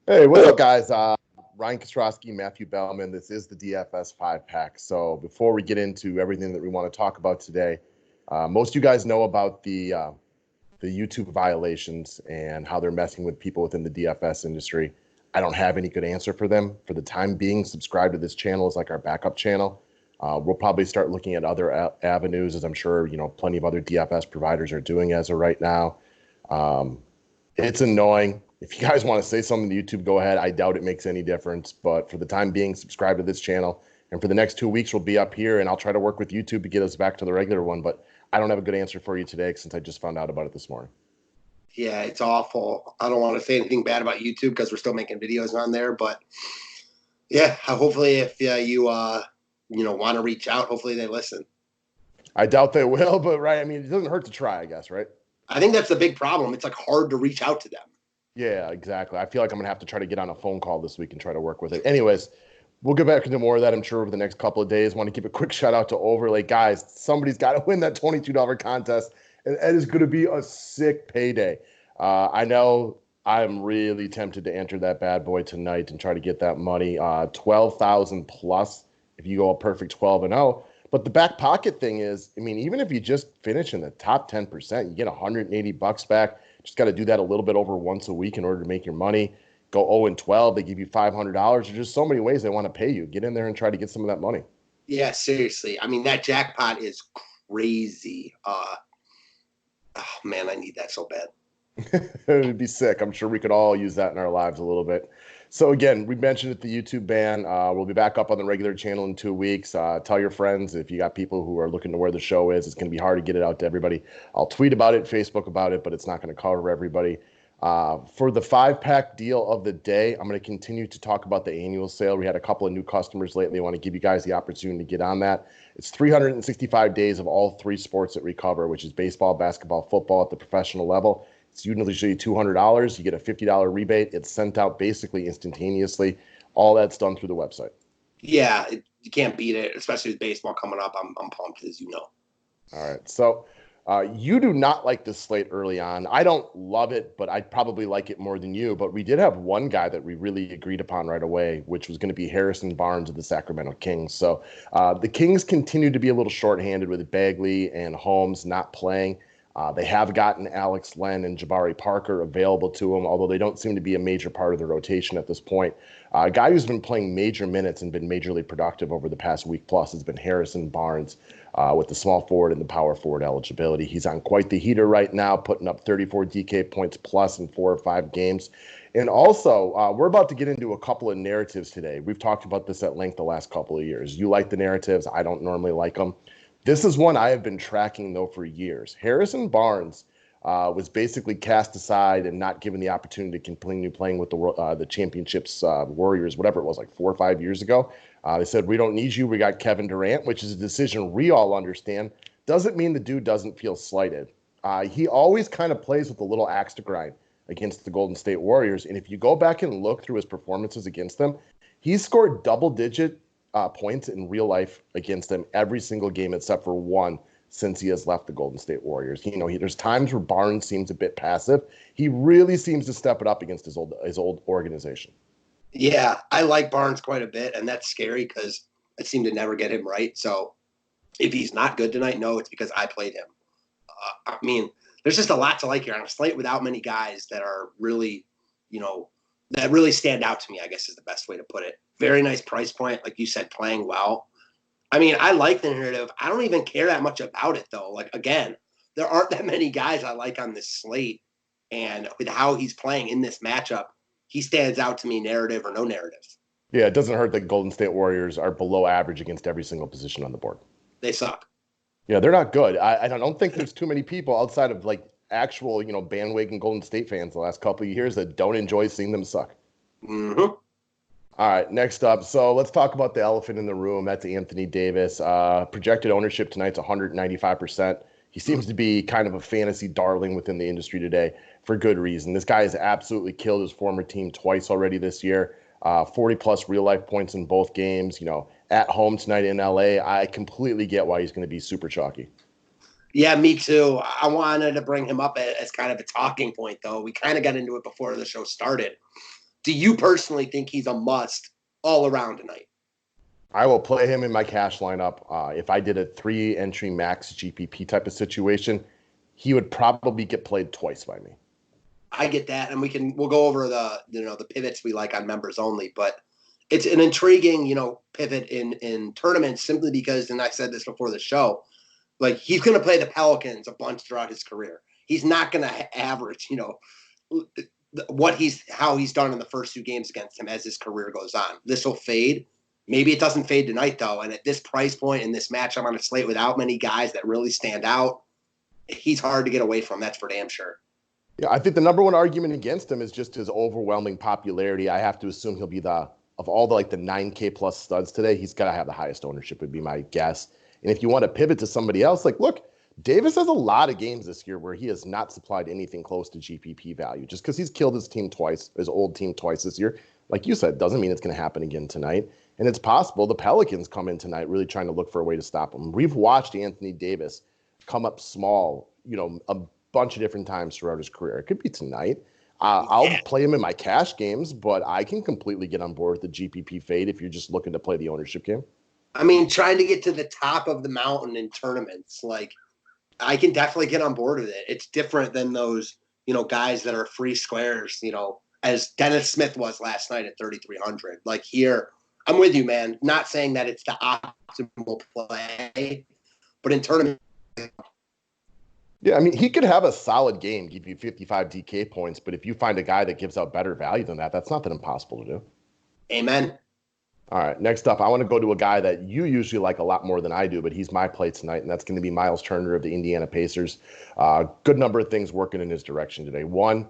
Hey, what's up, guys? Ryan Kostrowski, Matthew Bellman. This is the DFS 5-pack. So before we get into everything that we want to talk about today, most of you guys know about the YouTube violations and how they're messing with people within the DFS industry. I don't have any good answer for them. For the time being, subscribe to this channel as like our backup channel. We'll probably start looking at other avenues, as I'm sure plenty of other DFS providers are doing as of right now. It's annoying. If you guys want to say something to YouTube, go ahead. I doubt it makes any difference. But for the time being, subscribe to this channel. And for the next 2 weeks, we'll be up here, and I'll try to work with YouTube to get us back to the regular one. But I don't have a good answer for you today since I just found out about it this morning. Yeah, it's awful. I don't want to say anything bad about YouTube because we're still making videos on there. But, yeah, hopefully if you want to reach out, hopefully they listen. I doubt they will, but, right, I mean, it doesn't hurt to try, I guess, right? I think that's the big problem. It's, hard to reach out to them. Yeah, exactly. I feel like I'm going to have to try to get on a phone call this week and try to work with it. Anyways, we'll get back into more of that, I'm sure, over the next couple of days. Want to give a quick shout out to Overlay. Guys, somebody's got to win that $22 contest, and it is going to be a sick payday. I know I'm really tempted to enter that bad boy tonight and try to get that money, 12,000 plus if you go a perfect 12-0. But the back pocket thing is, I mean, even if you just finish in the top 10%, you get $180 back. Just got to do that a little bit over once a week in order to make your money. Go 0-12, they give you $500. There's just so many ways they want to pay you. Get in there and try to get some of that money. Yeah, seriously. I mean, that jackpot is crazy. Oh, man, I need that so bad. It'd be sick. I'm sure we could all use that in our lives a little bit. So again, we mentioned it, the YouTube ban. We'll be back up on the regular channel in 2 weeks. Tell your friends if you got people who are looking to where the show is. It's going to be hard to get it out to everybody. I'll tweet about it, Facebook about it, but it's not going to cover everybody. For the 5-pack deal of the day, I'm going to continue to talk about the annual sale. We had a couple of new customers lately. I want to give you guys the opportunity to get on that. It's 365 days of all 3 sports that we cover, which is baseball, basketball, football at the professional level. It's usually $200. You get a $50 rebate. It's sent out basically instantaneously. All that's done through the website. Yeah, you can't beat it, especially with baseball coming up. I'm pumped, as you know. All right. So you do not like this slate early on. I don't love it, but I probably like it more than you. But we did have one guy that we really agreed upon right away, which was going to be Harrison Barnes of the Sacramento Kings. So the Kings continue to be a little shorthanded with Bagley and Holmes not playing. They have gotten Alex Len and Jabari Parker available to them, although they don't seem to be a major part of the rotation at this point. A guy who's been playing major minutes and been majorly productive over the past week plus has been Harrison Barnes with the small forward and the power forward eligibility. He's on quite the heater right now, putting up 34 DK points plus in 4 or 5 games. And also, we're about to get into a couple of narratives today. We've talked about this at length the last couple of years. You like the narratives. I don't normally like them. This is one I have been tracking, though, for years. Harrison Barnes was basically cast aside and not given the opportunity to continue playing with the championships Warriors, whatever it was, like 4 or 5 years ago. They said, we don't need you. We got Kevin Durant, which is a decision we all understand. Doesn't mean the dude doesn't feel slighted. He always kind of plays with a little axe to grind against the Golden State Warriors. And if you go back and look through his performances against them, he's scored double-digit points in real life against them every single game except for one since he has left the Golden State Warriors. There's times where Barnes seems a bit passive. He really seems to step it up against his old organization. Yeah, I like Barnes quite a bit, and that's scary because I seem to never get him right. So if he's not good tonight, no, it's because I played him. I mean, there's just a lot to like here on a slate without many guys that are really, that really stand out to me, I guess is the best way to put it. Very nice price point, like you said, playing well. I mean, I like the narrative. I don't even care that much about it, though. Like, again, there aren't that many guys I like on this slate. And with how he's playing in this matchup, he stands out to me, narrative or no narrative. Yeah, it doesn't hurt that Golden State Warriors are below average against every single position on the board. They suck. Yeah, they're not good. I don't think there's too many people outside of, like, actual, bandwagon Golden State fans the last couple of years that don't enjoy seeing them suck. Mm-hmm. All right, next up. So let's talk about the elephant in the room. That's Anthony Davis. Projected ownership tonight's 195%. He seems to be kind of a fantasy darling within the industry today for good reason. This guy has absolutely killed his former team twice already this year. 40-plus real-life points in both games. At home tonight in L.A., I completely get why he's going to be super chalky. Yeah, me too. I wanted to bring him up as kind of a talking point, though. We kind of got into it before the show started. do you personally think he's a must all around tonight? I will play him in my cash lineup. If I did a 3-entry max GPP type of situation, he would probably get played twice by me. I get that, and we'll go over the pivots we like on members only, but it's an intriguing pivot in tournaments simply because, and I said this before the show, like he's going to play the Pelicans a bunch throughout his career. He's not going to average how he's done in the first 2 games against him as his career goes on. This will fade. Maybe it doesn't fade tonight though, and at this price point in this matchup on a slate without many guys that really stand out, he's hard to get away from. That's for damn sure. Yeah, I think the number one argument against him is just his overwhelming popularity. I have to assume he'll be of all the 9K plus studs today, he's got to have the highest ownership would be my guess. And if you want to pivot to somebody else, look, Davis has a lot of games this year where he has not supplied anything close to GPP value just because he's killed his old team twice this year. Like you said, doesn't mean it's going to happen again tonight. And it's possible the Pelicans come in tonight really trying to look for a way to stop him. We've watched Anthony Davis come up small, a bunch of different times throughout his career. It could be tonight. I'll play him in my cash games, but I can completely get on board with the GPP fade if you're just looking to play the ownership game. I mean, trying to get to the top of the mountain in tournaments, I can definitely get on board with it. It's different than those, guys that are free squares, as Dennis Smith was last night at 3,300. Here, I'm with you, man. Not saying that it's the optimal play, but in tournaments. Yeah, I mean, he could have a solid game, give you 55 DK points, but if you find a guy that gives out better value than that, that's not that impossible to do. Amen. All right, next up, I want to go to a guy that you usually like a lot more than I do, but he's my play tonight, and that's going to be Myles Turner of the Indiana Pacers. Good number of things working in his direction today. One,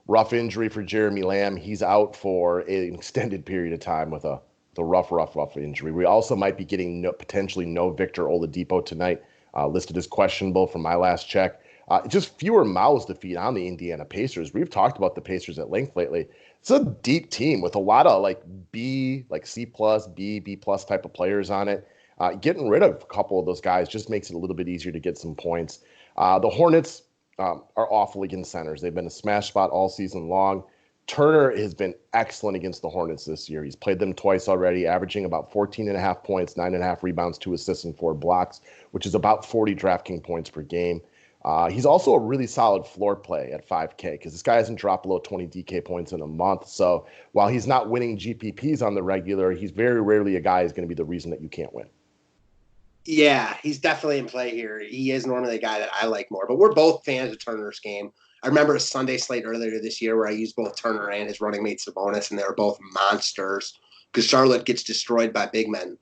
rough injury for Jeremy Lamb. He's out for an extended period of time with a rough injury. We also might be getting potentially no Victor Oladipo tonight, listed as questionable from my last check. Just fewer mouths to feed on the Indiana Pacers. We've talked about the Pacers at length lately. It's a deep team with a lot of B, C plus, B plus type of players on it. Getting rid of a couple of those guys just makes it a little bit easier to get some points. The Hornets are awful against centers. They've been a smash spot all season long. Turner has been excellent against the Hornets this year. He's played them twice already, averaging about 14.5 points, 9.5 rebounds, 2 assists, and 4 blocks, which is about 40 DraftKings points per game. He's also a really solid floor play at 5K because this guy hasn't dropped below 20 DK points in a month. So while he's not winning GPPs on the regular, he's very rarely a guy who's going to be the reason that you can't win. Yeah, he's definitely in play here. He is normally a guy that I like more, but we're both fans of Turner's game. I remember a Sunday slate earlier this year where I used both Turner and his running mate Sabonis, and they were both monsters because Charlotte gets destroyed by big men.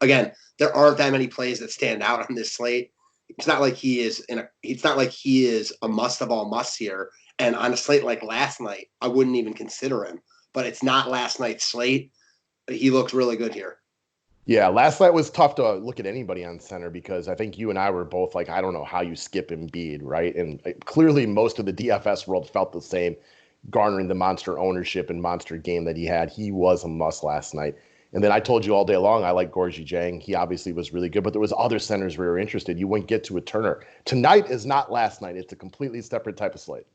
Again, there aren't that many plays that stand out on this slate. It's not like he is a must of all musts here. And on a slate like last night, I wouldn't even consider him. But it's not last night's slate. He looks really good here. Yeah, last night was tough to look at anybody on center because I think you and I were both like, I don't know how you skip Embiid, right? And clearly most of the DFS world felt the same, garnering the monster ownership and monster game that he had. He was a must last night. And then I told you all day long, I like Gorgie Jang. He obviously was really good, but there was other centers where we were interested. You wouldn't get to a Turner. Tonight is not last night. It's a completely separate type of slate.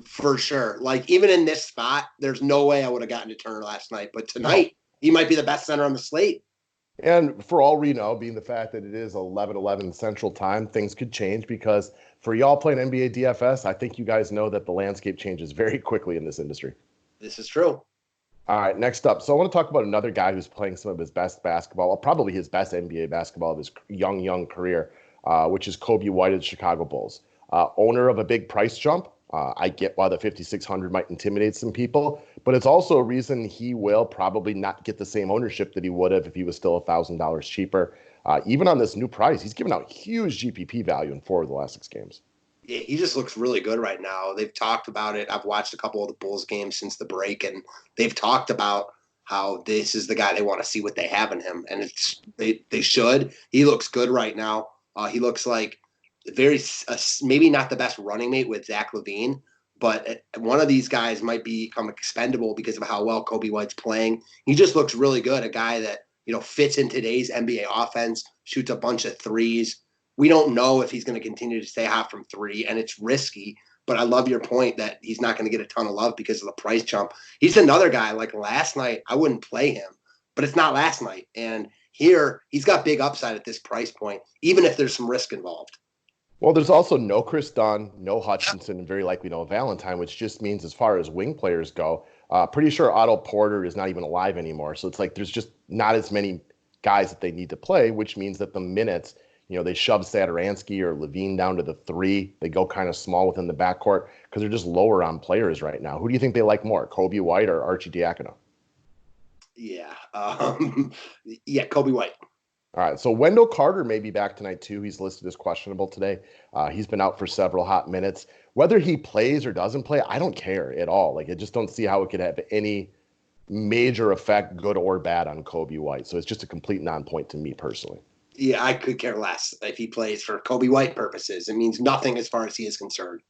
For sure. Even in this spot, there's no way I would have gotten to Turner last night. But tonight, he might be the best center on the slate. And for all we know, being the fact that it is 11:11 Central Time, things could change because for y'all playing NBA DFS, I think you guys know that the landscape changes very quickly in this industry. This is true. All right, next up. So I want to talk about another guy who's playing some of his best basketball, well, probably his best NBA basketball of his young career, which is Kobe White of the Chicago Bulls. Owner of a big price jump. I get why the 5,600 might intimidate some people, but it's also a reason he will probably not get the same ownership that he would have if he was still $1,000 cheaper. Even on this new price, he's given out huge GPP value in 4 of the last 6 games. Yeah, he just looks really good right now. They've talked about it. I've watched a couple of the Bulls games since the break, and they've talked about how this is the guy they want to see what they have in him, and they should. He looks good right now. He looks like maybe not the best running mate with Zach LaVine, but one of these guys might become expendable because of how well Kobe White's playing. He just looks really good. A guy that fits in today's NBA offense, shoots a bunch of threes. We don't know if he's going to continue to stay hot from 3, and it's risky. But I love your point that he's not going to get a ton of love because of the price jump. He's another guy, like last night, I wouldn't play him, but it's not last night. And here, he's got big upside at this price point, even if there's some risk involved. Well, there's also no Chris Dunn, no Hutchinson, and very likely no Valentine, which just means as far as wing players go, pretty sure Otto Porter is not even alive anymore. So it's like there's just not as many guys that they need to play, which means that the minutes, they shove Satoransky or Levine down to the 3. They go kind of small within the backcourt because they're just lower on players right now. Who do you think they like more, Kobe White or Archie Diacono? Yeah. Yeah, Kobe White. All right, so Wendell Carter may be back tonight too. He's listed as questionable today. He's been out for several hot minutes. Whether he plays or doesn't play, I don't care at all. Like, I just don't see how it could have any major effect, good or bad, on Kobe White. So it's just a complete non-point to me personally. Yeah, I could care less if he plays for Kobe White purposes. It means nothing as far as he is concerned.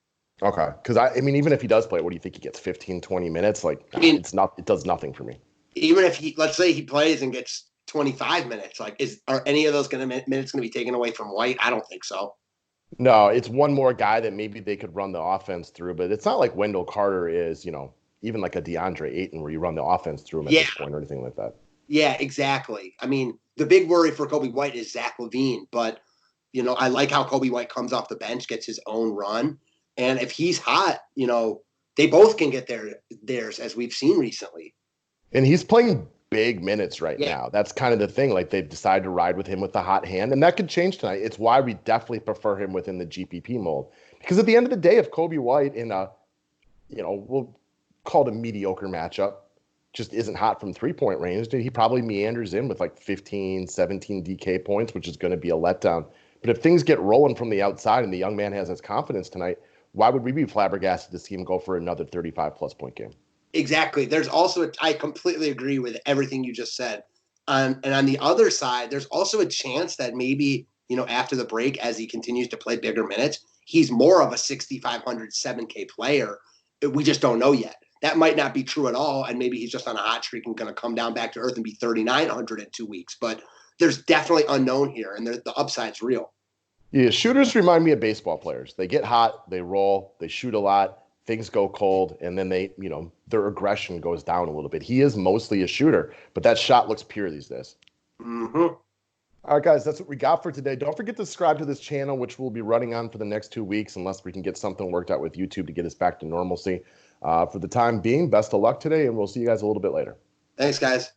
Okay, because I mean, even if he does play, what do you think he gets? 15, 20 minutes? Like, it does nothing for me. Even if let's say he plays and gets 25 minutes, like, are any of those minutes going to be taken away from White? I don't think so. No, it's one more guy that maybe they could run the offense through, but it's not like Wendell Carter is, even like a DeAndre Ayton where you run the offense through him at this point or anything like that. Yeah, exactly. I mean, the big worry for Kobe White is Zach LaVine, but I like how Kobe White comes off the bench, gets his own run, and if he's hot, they both can get theirs as we've seen recently. And he's playing big minutes right now. That's kind of the thing. Like, they've decided to ride with him with the hot hand, and that could change tonight. It's why we definitely prefer him within the GPP mold. Because at the end of the day, if Kobe White in a, we'll call it a mediocre matchup, just isn't hot from 3-point range, he probably meanders in with like 15, 17 DK points, which is going to be a letdown. But if things get rolling from the outside and the young man has his confidence tonight, why would we be flabbergasted to see him go for another 35-plus point game? Exactly. There's also I completely agree with everything you just said. And on the other side, there's also a chance that maybe, after the break, as he continues to play bigger minutes, he's more of a 6,500, 7K player. We just don't know yet. That might not be true at all. And maybe he's just on a hot streak and going to come down back to earth and be 3,900 in 2 weeks. But there's definitely unknown here, and the upside's real. Yeah, shooters remind me of baseball players. They get hot, they roll, they shoot a lot. Things go cold, and then their aggression goes down a little bit. He is mostly a shooter, but that shot looks pure these days. Mm-hmm. All right, guys, that's what we got for today. Don't forget to subscribe to this channel, which we'll be running on for the next 2 weeks, unless we can get something worked out with YouTube to get us back to normalcy. For the time being, best of luck today, and we'll see you guys a little bit later. Thanks, guys.